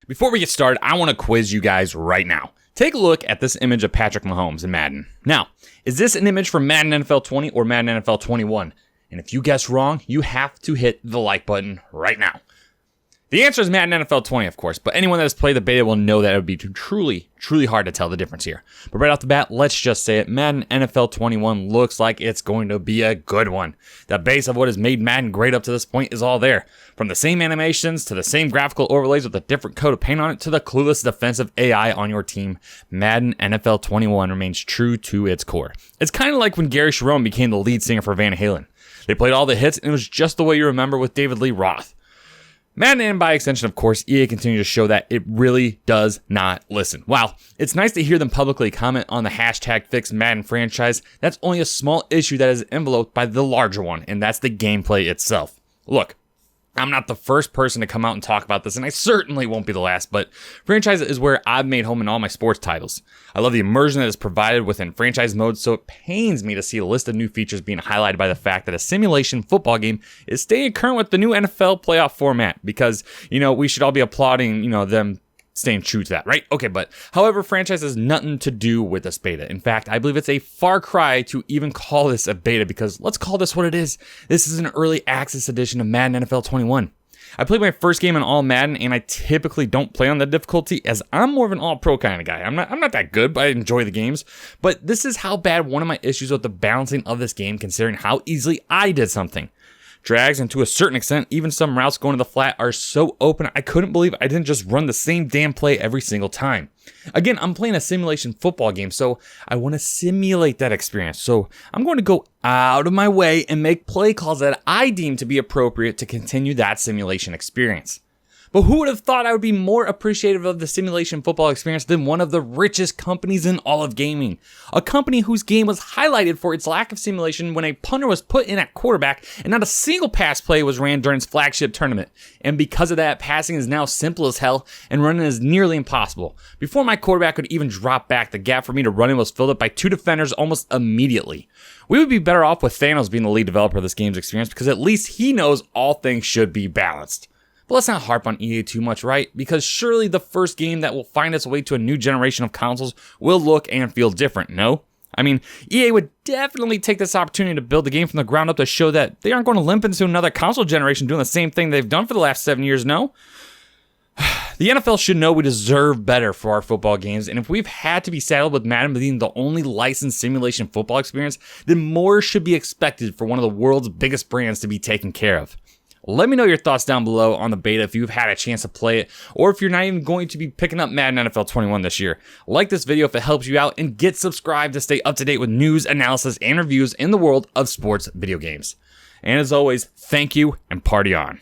Before we get started, I want to quiz you guys right now. Take a look at this image of Patrick Mahomes in Madden. Now, is this an image from Madden NFL 20 or Madden NFL 21? And if you guess wrong, you have to hit the like button right now. The answer is Madden NFL 20, of course, but anyone that has played the beta will know that it would be truly hard to tell the difference here. But right off the bat, let's just say it, Madden NFL 21 looks like it's going to be a good one. The base of what has made Madden great up to this point is all there. From the same animations to the same graphical overlays with a different coat of paint on it to the clueless defensive AI on your team, Madden NFL 21 remains true to its core. It's kind of like when Gary Sharon became the lead singer for Van Halen. They played all the hits and it was just the way you remember with David Lee Roth. Madden and by extension, of course, EA continues to show that it really does not listen. Wow, it's nice to hear them publicly comment on the hashtag fix Madden franchise. That's only a small issue that is enveloped by the larger one, and that's the gameplay itself. Look, I'm not the first person to come out and talk about this, and I certainly won't be the last, but franchise is where I've made home in all my sports titles. I love the immersion that is provided within franchise mode, so it pains me to see a list of new features being highlighted by the fact that a simulation football game is staying current with the new NFL playoff format, because, we should all be applauding, them staying true to that, right? Okay, but however, franchise has nothing to do with this beta. In fact, I believe it's a far cry to even call this a beta, because let's call this what it is. This is an early access edition of Madden NFL 21. I played my first game in all Madden, and I typically don't play on the difficulty as I'm more of an all-pro kind of guy. I'm not that good, but I enjoy the games. But this is how bad one of my issues with the balancing of this game, considering how easily I did something. Drags, and to a certain extent, even some routes going to the flat are so open, I couldn't believe I didn't just run the same damn play every single time. Again, I'm playing a simulation football game, so I want to simulate that experience. So I'm going to go out of my way and make play calls that I deem to be appropriate to continue that simulation experience. But who would have thought I would be more appreciative of the simulation football experience than one of the richest companies in all of gaming? A company whose game was highlighted for its lack of simulation when a punter was put in at quarterback and not a single pass play was ran during its flagship tournament. And because of that, passing is now simple as hell and running is nearly impossible. Before my quarterback could even drop back, the gap for me to run in was filled up by two defenders almost immediately. We would be better off with Thanos being the lead developer of this game's experience, because at least he knows all things should be balanced. But let's not harp on EA too much, right? Because surely the first game that will find its way to a new generation of consoles will look and feel different, no? I mean, EA would definitely take this opportunity to build the game from the ground up to show that they aren't going to limp into another console generation doing the same thing they've done for the last 7 years, no? The NFL should know we deserve better for our football games, and if we've had to be saddled with Madden being the only licensed simulation football experience, then more should be expected for one of the world's biggest brands to be taken care of. Let me know your thoughts down below on the beta if you've had a chance to play it, or if you're not even going to be picking up Madden NFL 21 this year. Like this video if it helps you out, and get subscribed to stay up to date with news, analysis, and reviews in the world of sports video games. And as always, thank you and party on.